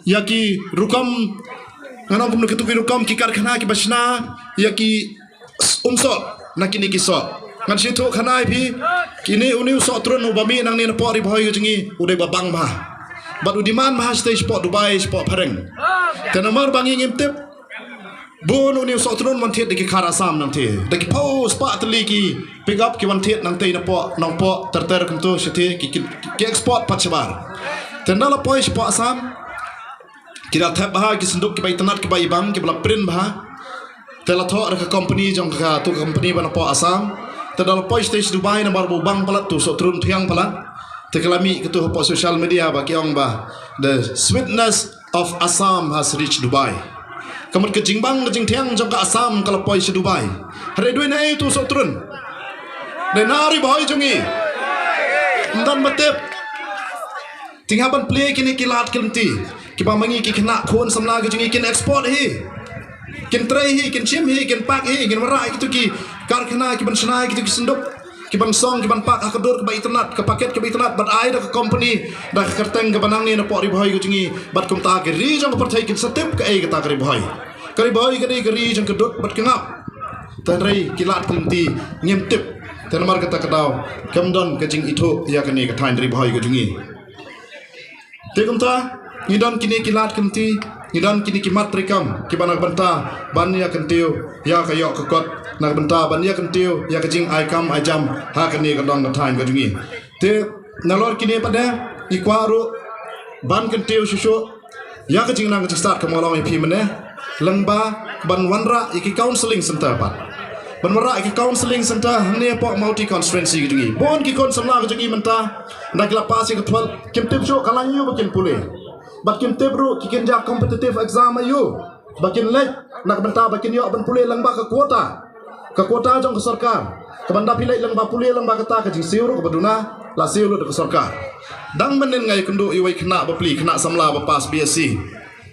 ya ki rukam ngana pun ketu ki rukam ki karkhana ki basna ya ki umsot nakini ki so ngan situ khanai phi kini uni so trun ubami nang ni po ri bhoi jingi udai babang ba bat udiman ma stage sport Dubai sport pareng tenamar bangi ngimtep bon uni so trun man thiet ki khara sam nang the de ki post pa tli ki pick up ki wan thiet nang te na po nang po ter kuntu sithi ki export patchabar tenala po sport sam kira thap bah ki senduk ki bai tanat ki bai bang ki bla print bah tela tho ra company jong ka tu company ban po asam tedal po stage Dubai na bar bang palat tu so trun thiang palat tekalami ke tu po social media ba ki ong ba the sweetness of Assam has reached Dubai kamut ke jingbang ke jing thiang jong ka Assam kala po se Dubai hare dui nei tu so trun de nari boy jongi ndan matep tingha ban play kini kilat kilti ki ba mangi ki khna khon samla ke jongi kin export hi kin tray hi kin chim hi kin pak hi kin warai gitu ki karkhana ki ban snai gitu ki senduk ki ban song ki ban pak akadur ke ba internet ke paket ke ba internet bat ai da company da kerteng ke banang ni na po ri bhoi ku jingi bat kum ta ke ri jong par thai kin step ke ai ke ta ke ri bhoi ke ri jong ke dut bat ke ngap tan rai ki lat kumti ngem tip tan mar ke ta ka daw kam don ke jing itho ya ke ni ke thain ri bhoi ku jingi te kum ta ni don kini ki lat kumti nidan kini kimat trikam kibanak banta ban ya kentiu ya kayo kekot nak benta ban ya kentiu ya kejing ai kam ai jam ha kini kadang ngatain ka jungi te nalor kini pada ikwaru ban kentiu susu ya kejing nang kejing start kamolong ipi mene lengba ban wanra iki counseling center pat ban wanra iki counseling center ne po multi constituency jungi bon ki kon samla ka jungi menta nak lapasi ke twal kim tip so kalanyu bakin pule bakin tebru kikin ja competitive exam ayu bakin lek nak benta bakin yo ban pulih langba ke kuota jong ke sarkar ke banda pilih langba pulih langba kata ke jing siuru ke baduna la siuru de ke sarkar dang menen ngai kendu iwai kena bapli kena samla bapas BSc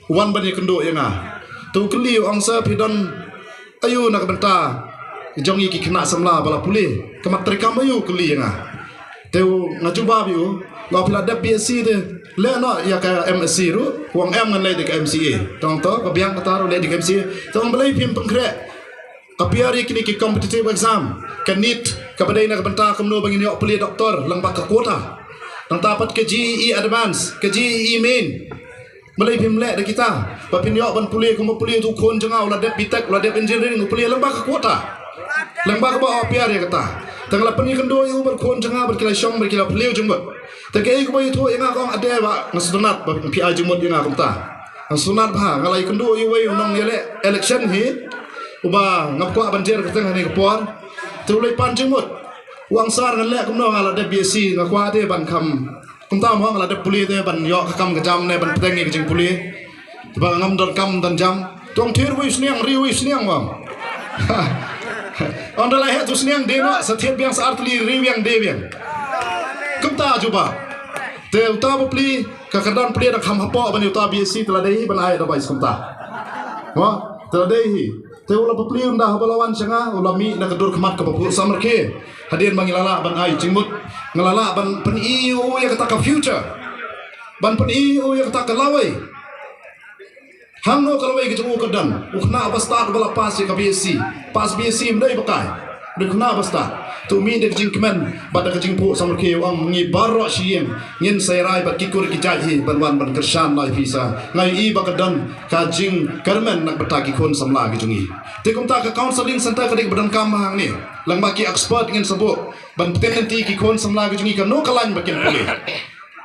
wan bani kendu yanga tu keli angsa pidon ayu nak benta jong iki kena samla bala pulih ke matrikam ayu keli yanga teu ngajuba biu ngau pila de BSc de le no ya ka MSc ru wang em ngan le de ka MCA tong to ka biang kata ru le de ka MCA tong belai pim pengkre ka piari kini ki competitive exam ka NEET ka badai na ka benta kamno bangin yo puli doktor lang ba ka kuota tang tapat ke GEE advance ke GEE main belai pim le de kita ba pin yo ban puli ko mo puli tu khon jangau la de bitek la de engineering puli lang ba ka kuota lang ba ka ba piari kata tang la pani kendo yu ber khon janga ber kila shong ber kila pleu jumbat ta ke ko yu tho inga kong ade ba ngastunat ba pi a jumot inga komta ngastunat ba ngalai kendo yu wei nong yele election hi uba ngap ko banjer ka tang ni ko por tu lai pan jumot wang sar ngal le komno ala de BSc ngakwa de ban kham komta mo ala de puli de ban yo ka kam ka jam ne ban teng ni ka jing puli ba ngam don kam dan jam tong thir wi sniang ri wi sniang wa Onda lai tu sniang dena setiap biang saartli riwiang dewiang. Kumta juba. Te uta bupli kakardan pli nak ham hapo ban uta BSc teladai ban ai dabai kumta. Wa teladai. Te ula bupli unda habalawan sanga ulami nak dur kemat ke bapu samarke. Hadir mangilala ban ai cimut ngalala ban pen EU ya kata ka future. Ban pen EU ya kata ka lawai. Hangno kalawai ke jemu kedan ukna abastar bala pas ke BSc pas BSc mdai bakai dekna abastar tu mi de jing kemen bada ke jing pu samarke ang ngi barro siem ngin sairai bat kikur ki jahi banwan ban kersan lai visa ngai i bakadan ka jing karmen nak bataki kon samla ke jungi te kumta ka counseling center ka dik badan kam hang ni lang baki expert ngin sabo ban tenanti ki kon samla ke jungi ka no kalan bakin puli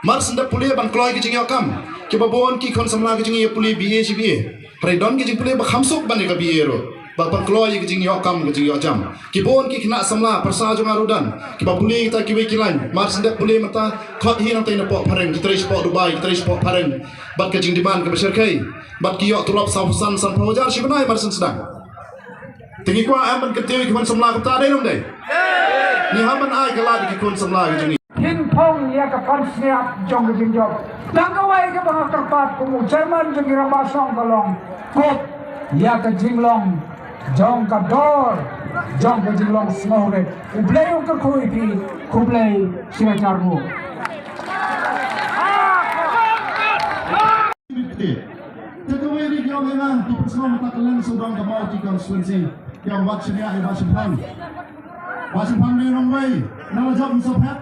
mar senda puli ban kloi ki jing yakam ki babon ki kon samla ke jingi puli BA CBA hari don ki jing puli ba khamsuk ban ka BA ro ba pan kloi ki jing yakam ki jing yakam ki bon ki khna samla parsa jong arudan ki ba puli ta ki we ki lain mar senda puli mata khot hi nang tai na po phareng ki tris po Dubai ki tris po phareng bat ka jing diman ka besar kai bat ki yo tulap sausan san pawajar si banai mar sen sedang tingi kwa aman ke tewi ki man samla ka ta dai nom dai ni haman ai ka la ki kon samla ki jingi King Pong ya ka konsep jong jing jong lang kawai ka mga karpat kumu German jong irabasong kalong kop ya ka jinglong jong ka dor jong ka jinglong smore ublay yung ka kuipi kublay sinacarmo State. Tegawai ni yang dengan tu semua mata kalian sedang kemau di konstituensi yang waktunya Washington. Washington ni ramai, nama job musafir,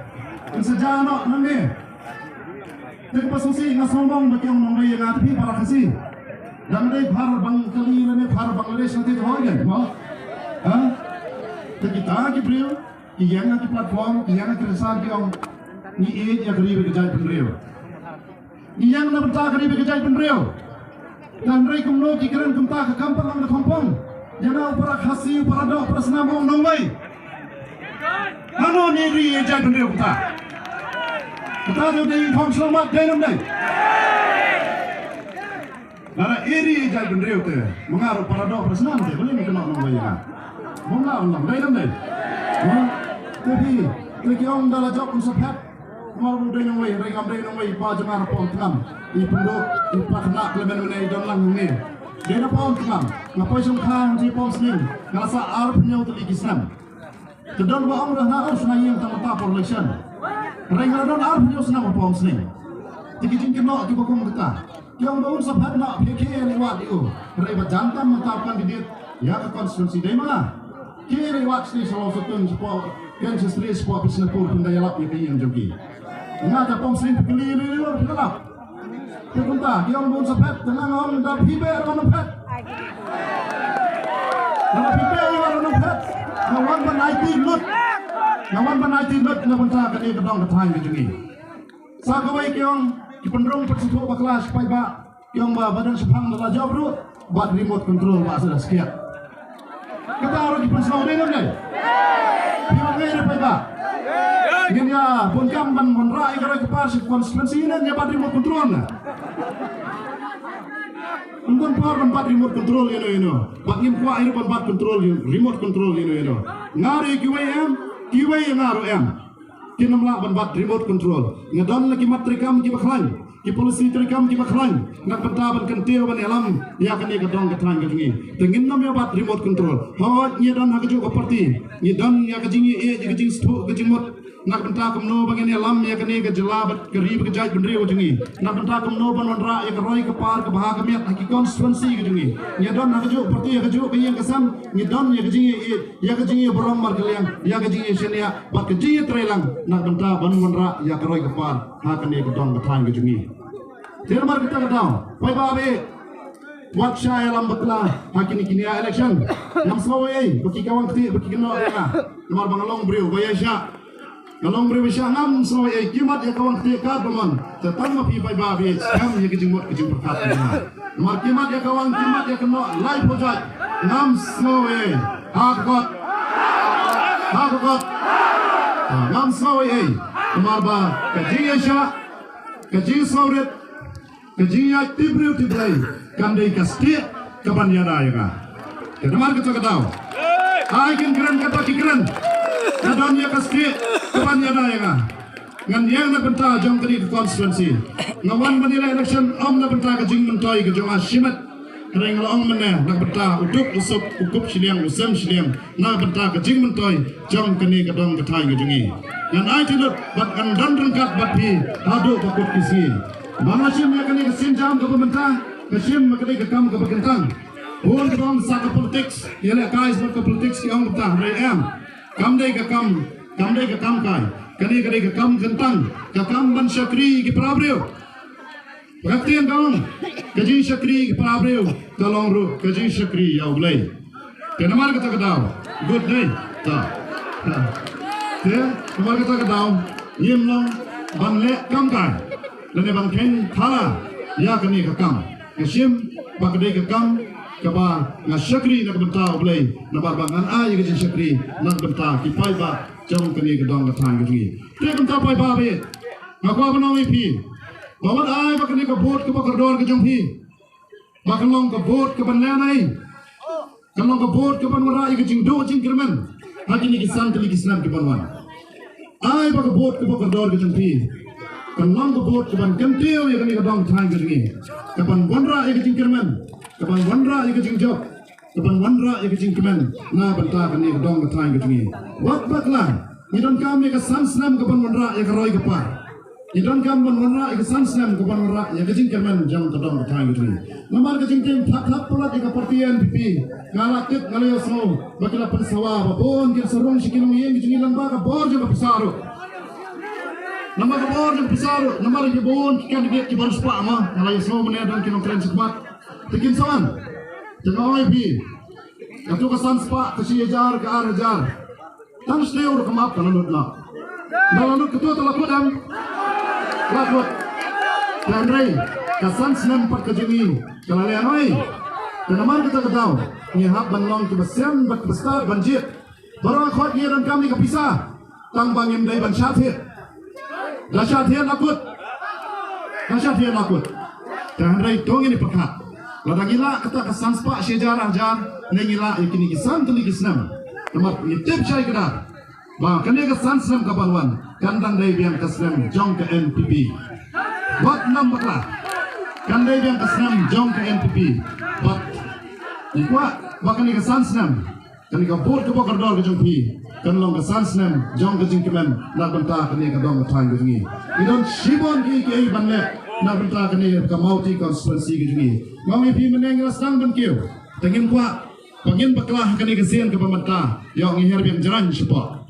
sejauh nanti. Jadi pasusi ngasombong bagi yang ramai yang ada para kasih. Dan dari Bharat Bangkali ni Bharat Bangladesh nanti tu orang mau, kita beliau, yang nanti platform, yang nanti resah yang ni yang kerja kerja beliau. Yang nak berita kerja kerja beliau. Dan mereka menolak kikiran kumta ke kampung lang kampung. Jangan para khasi, para dok, para senamong nomai. Ano ni ri ejai bendera kumta. Kita tu di thong selamat dalam ni. Nara iri ejai bendera tu. Mengaruh para dok, para senam tu. Boleh ni kena nomai ya. Mengaruh lang dalam ni. Tapi orang dah lajak unsaphat. Malu dengan wei, regam dengan wei, pajangan pom tengam, ipunduk, ipaknak lemen menai dalam lang ni. Dia pom tengam, ngapai sungkang di pom sini, ngerasa arpnya untuk ikisam. Kedon wa orang dah harus naik tentang apa election. Regam don arpnya senang pom sini. Tikitin kena kita kum kita. Yang baru saphat nak PK lewat itu, regam jantan mentapkan di dia, ya ke konstitusi dia mana? Kiri lewat sini selalu setun support, yang sestri support bisnes pur pendaya lap yang jogi. Ngata pom sering pilih ni luar kelap. Terkunta, dia orang sapet tengah orang dah hibe orang pet. Kalau hibe orang pet, kawan IT lut. Kawan IT lut nak punta ke dia kedong ketai macam ni. Sakawai kiong penderung persatu kelas pai ba kiong ba badan sepang dah jauh bro, buat remote control ba sudah sekian. Kita harus dipersau dia ni. Dia ni pai ba. Ingin ya, bukan menrai kerana kepas konstitusi ini dia buat remote control na. Bukan buat remote control ini. Bagi kuah ini buat control remote control ini. Ngari kiwai ngaru em. Kita melak buat remote control. Ngedon lagi matrikam kita klan. Ki polisi trikam kita klan. Nak pentaban kentil ban alam ya kan dia kedong ketang ketingi. Tengin nam ya buat remote control. Hawat nyedan hakajuk parti. Nyedan ya kejingi kejing stuk kejimut. Nak bentar kemno bagian alam ya kini ke jelabat kerib kejai bendera kejengi. Nak bentar kemno ban wanra ya keroi kepar kebahag kemiat haki konstituensi kejengi. Nyedon nak kejuk parti ya kejuk kayang kesam. Nyedon ya kejingi beramar kalian ya kejingi senia bat kejingi trelang. Nak bentar ban wanra ya keroi kepar hak kini kedong ketang kejengi. Termar kita ketau. Pai babe. Buat saya alam betlah hak kini election. Yang sawai bagi kawan keti bagi kena ya. Nomor bangalong beriu bayar syak. Kalau berbisa ngam soai kimat ya kawan ketika teman, tetap mapi pai babi, ngam ya kejumut perkat. Nomor kimat ya kawan kimat ya kena live project, ngam soai hakot, ngam soai. Nomor ba kejing Asia, kejing Saurit, kejing ya tibriu kandai kasti kapan ya dah ya kan? Nomor kita tahu. Aikin keren kata keren. Nadanya kasti kapan ya dah ya kan? Ngan yang nak bentah jom kini ke konstituensi. Ngawan menilai election om nak bentah ke jing mentoi ke jom asyimat. Kerana kalau om menilai nak bentah uduk usuk ukup siliang usam siliang nak bentah ke jing mentoi jom kini ke dong ke thai ke jingi. Ngan ai tidak bat andan rengkat bat pi hadu pakut kisi. Bang asyim ya kini ke sinjam ke pembentah kesim kini ke kam ke berkentang. Pun dong sa ke politik ialah kais ke politik si om bentah RM. Kam day ke kam kai. Kani ke kam kentang, ke kam ban syakri ke prabriu. Perhatian kaum, kejing syakri ke prabriu, tolong ru kejing syakri ya ulai. Kenamar kita kedau, good day, tak. Kenamar kita kedau, yem long ban le kam kai. Lene ban ken thala, ya kani ke kam. Kesim bakdai ke kam. Kaba ngasyakri nak bentah ulai, nababangan ay kejing syakri nak bentah kipai ba. Jom kini kedong ketang kejengi. Dia kena pai babe. Ngaku apa nama pi? Bawa ay bak kini kebot ke bakardor ke jom pi. Bak long kebot ke banlanai. Kalau kebot ke banwarai ke jing do jing kirman. Haki ni kisan kali kisnan ke banwan. Ay bak kebot ke bakardor ke jom pi. Kalau kebot ke ban kentil ya kini kedong ketang kejengi. Kapan wanrai ke jing kirman. Kapan wanrai ke jing job. Kapan wanra ya kejing kemen na bentah kini kedong ketang kejengi. Wat baklah, ngidon kami ke sansnam kapan wanra ya keroi kepar. Idan kam menora ikesan senam ke menora ya kecing kemen jam terdong ketang gitu. Namar kecing tim thap pulat ika partian pipi ngalakit ngalayo so bakila pensawa babon kir serong sikilong yang gitu lamba ka bor jam pisaru. Namar ka bor jam pisaru namar ke bon kan dia ki baru spa ma ngalayo so menedan kinong tren sekmat. Tikin sawan. Jangan oi pi. Katu kesan spa kesi jar ke arajar. Tan steu ro kamap kana lutna. Dalam ketua telah kodam. Lakut dan rey kasan senam pat kejumi kalau leanoi kenamar kita ketahu nyahap banlong ke besian bat besar banjir baru akhwat dia dan kami kepisah tang bangim dari ban syafir lakut dan rey dong ini perkat ladang gila kata kesan sepak sejarah jar nengila ikini kisan tuli kisnam nomor nitip syai kedah bahkan dia kesan senam kapaluan kandang dari biang kesenam jong ke NPP buat nombor kandang biang kesenam jong ke NPP buat ikuat bahkan dia kesan senam kan dia kabur ke bokar dol ke jong pi kan long kesan senam jong ke jingkimen nak bentah kan dia kedong ke tang ke jengi idon shibon ki banlek nak bentah kan dia ke mauti konstituensi ke jengi ngongi pi meneng rasang benkiu tengin kuat pangin baklah kan dia kesian ke pemerintah yang ngihir biang jalan cepat